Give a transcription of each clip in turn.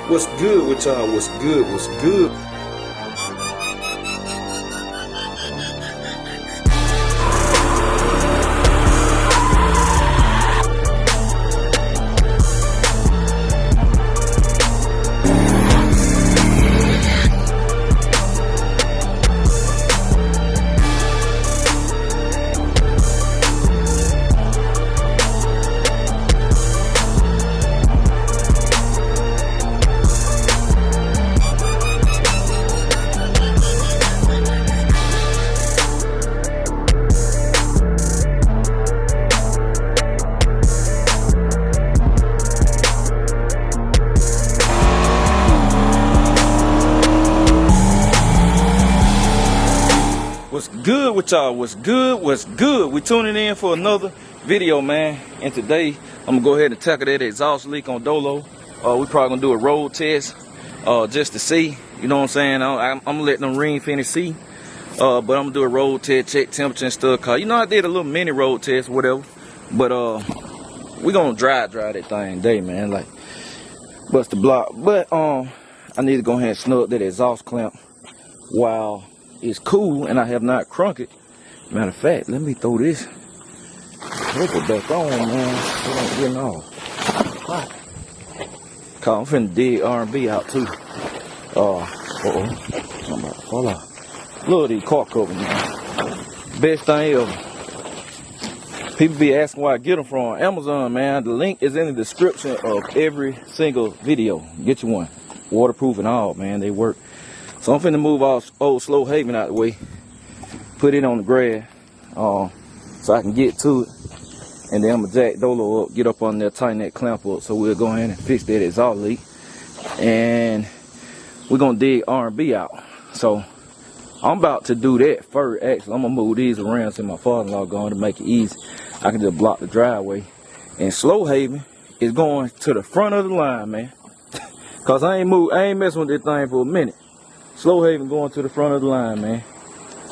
What's good with y'all? What's good? What's good? What's good with y'all? What's good? What's good? We tuning in for another video, man. And today I'm gonna go ahead and tackle that exhaust leak on Dolo. We probably gonna do a road test just to see. You know what I'm saying? I'm gonna let them ring finish see. But I'm gonna do a road test, check temperature and stuff. Cause you know I did a little mini road test, whatever. But we gonna drive that thing today, man. Like bust the block. But I need to go ahead and snug that exhaust clamp while it's cool and I have not crunk it. Matter of fact, let me throw this ripper back on, man. It ain't getting off. Cause I'm finna dig R&B out too. Something about to fall off. Look at these car covers, man. Best thing ever. People be asking where I get them from. Amazon, man. The link is in the description of every single video. Get you one. Waterproof and all, man. They work. So I'm finna move old Slow Haven out the way, put it on the grass, so I can get to it, and then I'm gonna jack Dolo up, get up on there, tighten that clamp up, so we'll go ahead and fix that exhaust leak, and we're gonna dig R&B out. So I'm about to do that first. Actually, I'm gonna move these around so my father-in-law going to make it easy. I can just block the driveway, and Slow Haven is going to the front of the line, man, cause I ain't messing with this thing for a minute. Slow Haven going to the front of the line, man.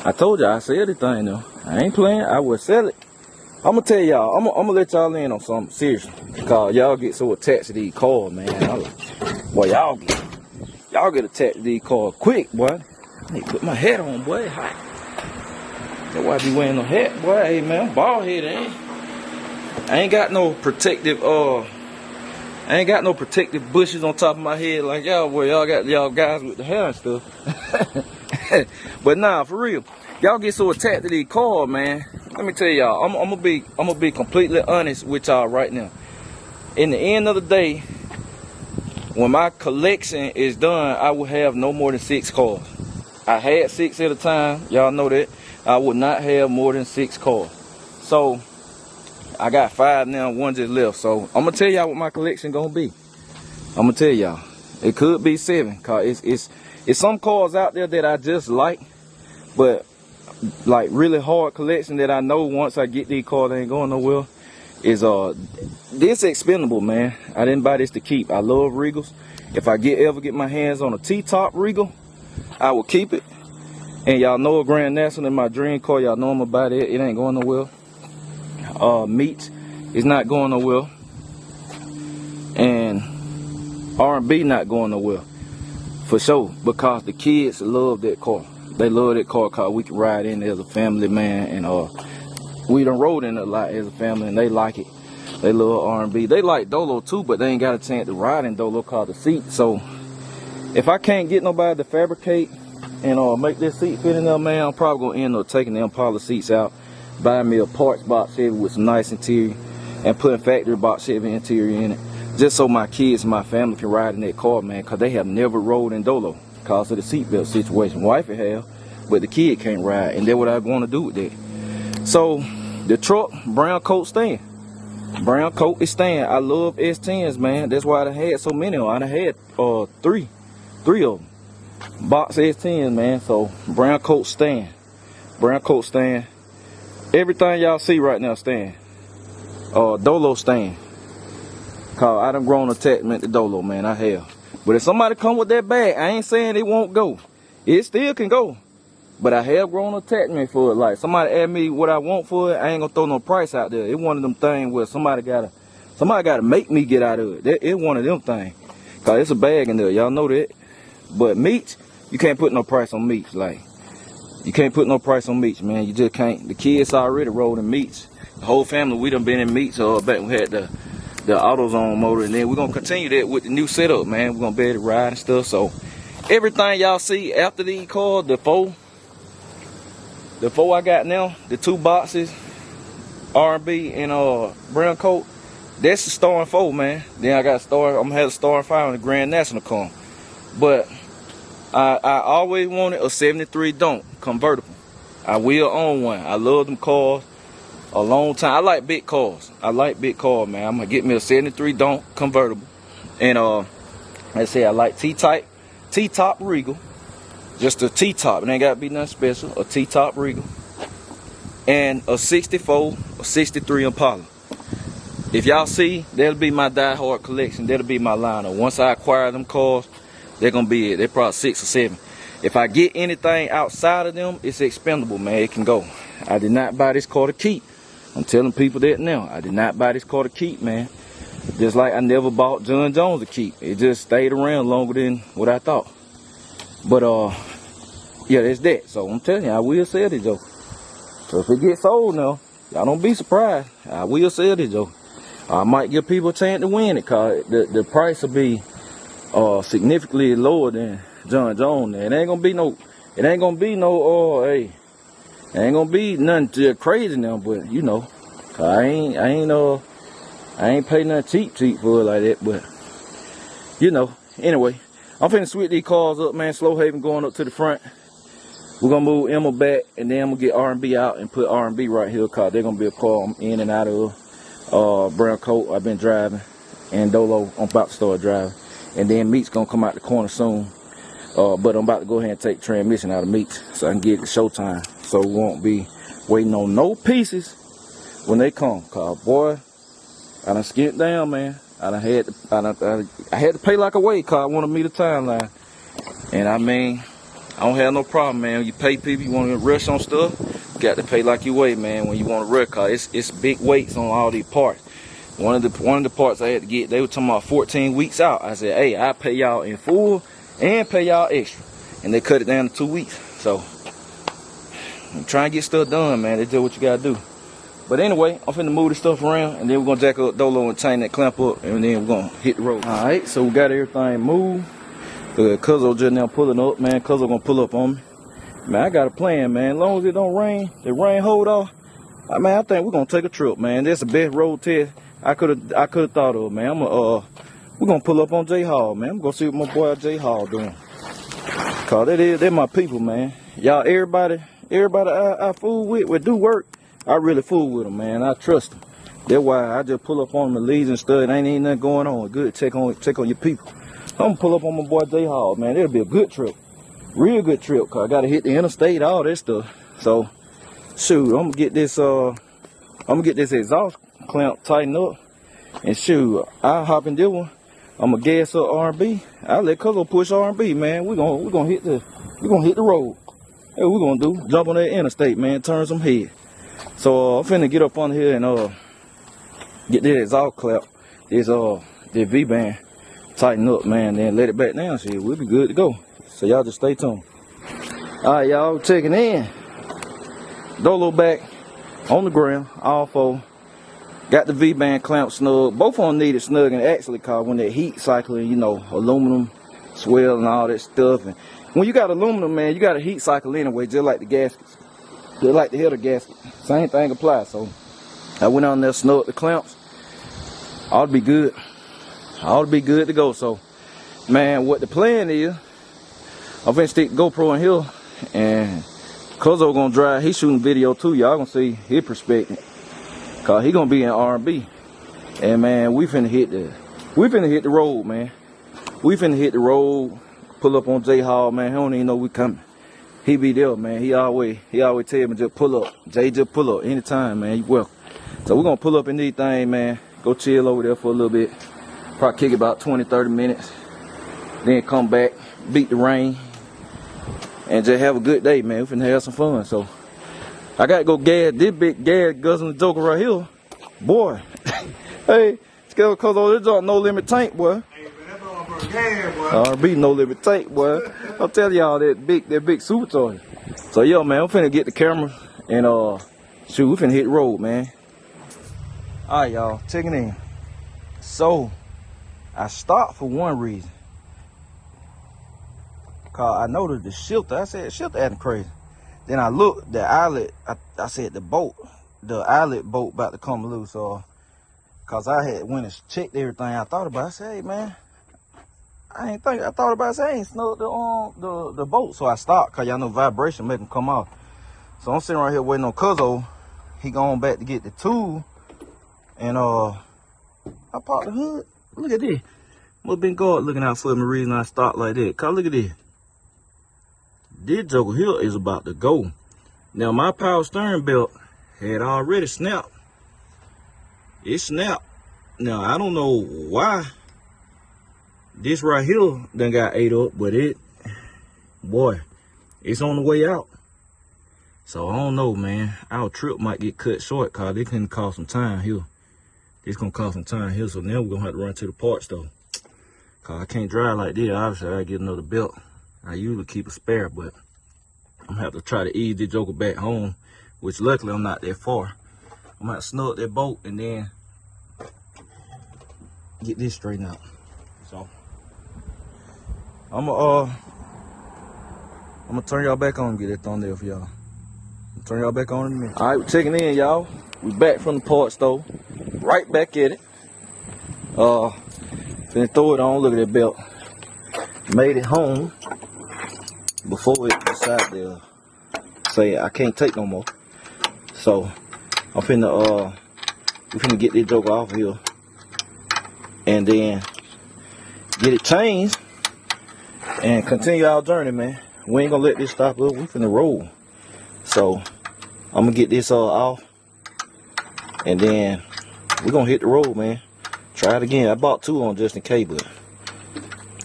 I told y'all I sell this thing though. I ain't playing. I will sell it. I'm gonna tell y'all. I'm gonna let y'all in on something seriously. Cause y'all get so attached to these cars, man. Boy, y'all get attached to these cars quick, boy. I need to put my hat on, boy. It's hot. That's why I be wearing no hat, boy. Hey, man, I'm bald headed, ain't I ain't got no protective I ain't got no protective bushes on top of my head like y'all, boy. Y'all got y'all guys with the hair and stuff. But nah, for real, y'all get so attached to these cars, man. Let me tell y'all, I'm gonna be completely honest with y'all right now. In the end of the day, when my collection is done, I will have no more than 6 cars. I had 6 at a time, y'all know that. I would not have more than 6 cars. So I got 5 now, 1 just left. So I'm gonna tell y'all what my collection gonna be. I'm gonna tell y'all. It could be 7, cause it's some cars out there that I just like, but like really hard collection that I know once I get these cars they ain't going nowhere. Is this expendable, man. I didn't buy this to keep. I love Regals. If I ever get my hands on a T-top Regal, I will keep it. And y'all know a Grand National in my dream car. Y'all know I'm gonna buy that. It ain't going nowhere. Meat is not going nowhere, and R&B not going nowhere for sure, because the kids love that car. They love that car because we can ride in as a family, man, and we done rode in it a lot as a family, and they like it. They love R&B. They like Dolo too, but they ain't got a chance to ride in Dolo called the seat. So if I can't get nobody to fabricate and make this seat fit in there, man, I'm probably gonna end up taking the Impala seats out, buying me a parts box Chevy with some nice interior, and putting factory box Chevy interior in it, just so my kids and my family can ride in that car, man, because they have never rode in Dolo because of the seatbelt situation. Wifey have, but the kid can't ride, and that's what I want to do with that. So the truck, brown coat staying. Brown coat is staying. I love S10s, man. That's why I had so many of them. I had three of them. Box S10s, man. So brown coat staying. Brown coat staying. Everything y'all see right now staying. Dolo staying. Cause I done grown attachment to Dolo, man. I have. But if somebody come with that bag, I ain't saying it won't go. It still can go. But I have grown attachment for it. Like somebody ask me what I want for it, I ain't gonna throw no price out there. It's one of them things where somebody gotta make me get out of it. It's one of them things. Cause it's a bag in there, y'all know that. But meats, you can't put no price on meats. Like, you can't put no price on meats, man. You just can't. The kids already rolled in meats. The whole family, we done been in meats back when we had the AutoZone motor, and then we're gonna continue that with the new setup, man. We're gonna be able to ride and stuff. So everything y'all see after these cars, the four I got now, the 2 boxes, R&B and brown coat, that's the Star and 4, man. Then I got I'm gonna have a Star and 5 and the Grand National come. But I always wanted a 73 Don't convertible. I will own one. I love them cars a long time. I like big cars. I like big cars, man. I'm gonna get me a 73 Don't convertible. And let's say I like T-top Regal. Just a T-top. It ain't gotta be nothing special. A T-top Regal. And a 64 or 63 Impala. If y'all see, that'll be my die-hard collection. That'll be my lineup. Once I acquire them cars, they're gonna be it. They're probably 6 or 7. If I get anything outside of them, it's expendable, man. It can go. I did not buy this car to keep. I'm telling people that now. I did not buy this car to keep, man. Just like I never bought John Jones to keep. It just stayed around longer than what I thought. But yeah, that's that. So I'm telling you, I will sell this, Joe. So if it gets sold now, y'all don't be surprised. I will sell this, Joe. I might give people a chance to win it, cause the price will be significantly lower than John Jones. It ain't gonna be no, hey, it ain't gonna be nothing too crazy now, but you know, I ain't pay nothing cheap for it like that, but you know, anyway, I'm finna switch these cars up, man. Slow Haven going up to the front. We're gonna move Emma back, and then I'm gonna get R&B out and put R&B right here, cause they're gonna be a car I'm in and out of. Brown coat I've been driving, and Dolo I'm about to start driving, and then Meat's gonna come out the corner soon. But I'm about to go ahead and take transmission out of Meats so I can get it to showtime, so we won't be waiting on no pieces when they come. Cause boy, I done skipped down, man. I had to pay like a weight, cause I want to meet a timeline, and I mean, I don't have no problem, man. You pay people, you want to rush on stuff, you got to pay like you weigh, man. When you want to rush, cause it's big weights on all these parts. One of the parts I had to get, they were talking about 14 weeks out. I said, hey, I pay y'all in full and pay y'all extra, and they cut it down to 2 weeks. So I'm trying to get stuff done, man. That's just what you gotta do. But anyway, I'm finna move this stuff around, and then we're gonna jack up Dolo and tighten that clamp up, and then we're gonna hit the road. All right, so we got everything moved. CUZO just now pulling up, man. CUZO gonna pull up on me. Man, I got a plan, man. As long as it don't rain, the rain hold off. I think we're gonna take a trip, man. That's the best road test I could have thought of, man. We're gonna pull up on J Hall, man. I'm gonna see what my boy J Hall doing. Cause they're my people, man. Y'all, everybody I fool with do work. I really fool with them, man. I trust them. That's why I just pull up on the leads and stuff. Ain't even nothing going on. Good, check on your people. I'm gonna pull up on my boy J Hall, man. It'll be a good trip, real good trip. Cause I gotta hit the interstate, all that stuff. So, shoot, I'm gonna get this exhaust clamp tightened up, and shoot, I'll hop in this one. I'm gonna gas up R&B. I'll let CUZO push R&B, man. We're gonna hit the road. Hey, we're gonna do jump on that interstate, man. Turn some head. So I'm finna get up on here and get this exhaust clamp, this V-band. Tighten up, man, then let it back down. Shit, we'll be good to go. So y'all just stay tuned. All right, y'all, checking in. Dolo back on the ground, all four. Got the V-band clamp snug. Both of them needed snugging actually, cause when they're heat cycling, you know, aluminum swell and all that stuff. And when you got aluminum, man, you got a heat cycle anyway, just like the gaskets, just like the header gasket. Same thing applies. So I went on there, snugged the clamps. Ought to be good. Ought to be good to go. So, man, what the plan is, I'm finna stick GoPro in here, and CUZO gonna drive. He's shooting video too. Y'all gonna see his perspective, cause he gonna be in R&B. And man, we finna hit the road, man. We finna hit the road. Pull up on J Hall, man. He don't even know we coming. He be there, man. He always tell me just pull up. Jay, just pull up anytime, man. You welcome. So we're gonna pull up in these things, man. Go chill over there for a little bit. Probably kick about 20-30 minutes. Then come back, beat the rain, and just have a good day, man. We finna have some fun. So I gotta go gas this big gas guzzling joker right here. Boy. Hey, Scale CUZO, this is no limit tank, boy. Hey, man, that's all, bro. R&B no limit tape, boy. I'm telling y'all that big super toy. So yo, man, I'm finna get the camera and shoot, we finna hit the road, man. All right, y'all, checking in. So I stopped for one reason. Cause I noticed the shifter. I said shifter acting crazy. Then I looked, the eyelet. I said the eyelet bolt about to come loose. Cause I had went and checked everything. I thought about it. I said, hey man, I thought about it. I ain't snugged the bolt. So I stopped. Cause y'all know vibration make them come off. So I'm sitting right here waiting on CUZO. He going back to get the tool. And I popped the hood. Look at this. Must been God looking out for me. The reason I stopped like that. Cause look at this. This joker here is about to go. Now my power steering belt had already snapped. It snapped. Now I don't know why this right here done got ate up, but boy, it's on the way out. So I don't know, man. Our trip might get cut short cause it can cost some time here. It's gonna cost some time here, so now we're gonna have to run to the parts though. Cause I can't drive like this. Obviously I gotta get another belt. I usually keep a spare, but I'm gonna have to try to ease this joker back home, which luckily I'm not that far. I'm gonna snug that bolt and then get this straightened out. So I'm gonna turn y'all back on and get that thumbnail for y'all. Turn y'all back on in a minute. All right, we're checking in, y'all. We back from the parts store, right back at it. Finna throw it on. Look at that belt. Made it home before it decided to say I can't take no more. So I'm finna we finna get this joker off of here and then get it changed and continue our journey, man. We ain't gonna let this stop us. We finna roll. So I'm gonna get this off and then we're gonna hit the road, man. Try it again. I bought two on just in case, but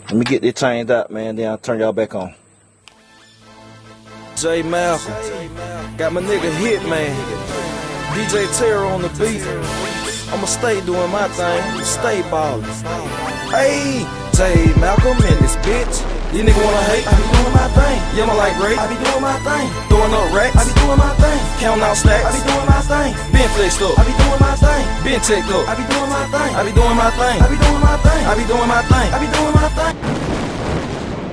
let me get this changed out, man. Then I'll turn y'all back on. Jmalcom, got my nigga hit, man. DJ Terror on the beat. I'ma stay doing my thing, stay ballin'. Hey, Jmalcom in this bitch. These niggas wanna hate, I be doing my thing. Yeah, my like great, I be doing my thing. Throwing up racks, I be doing my thing. Counting out stacks, I be doing my thing. Been flexed up, I be doing my thing. Been checked up, I be doing my thing. I be doing my thing, I be doing my thing. I be doing my thing, I be doing my thing.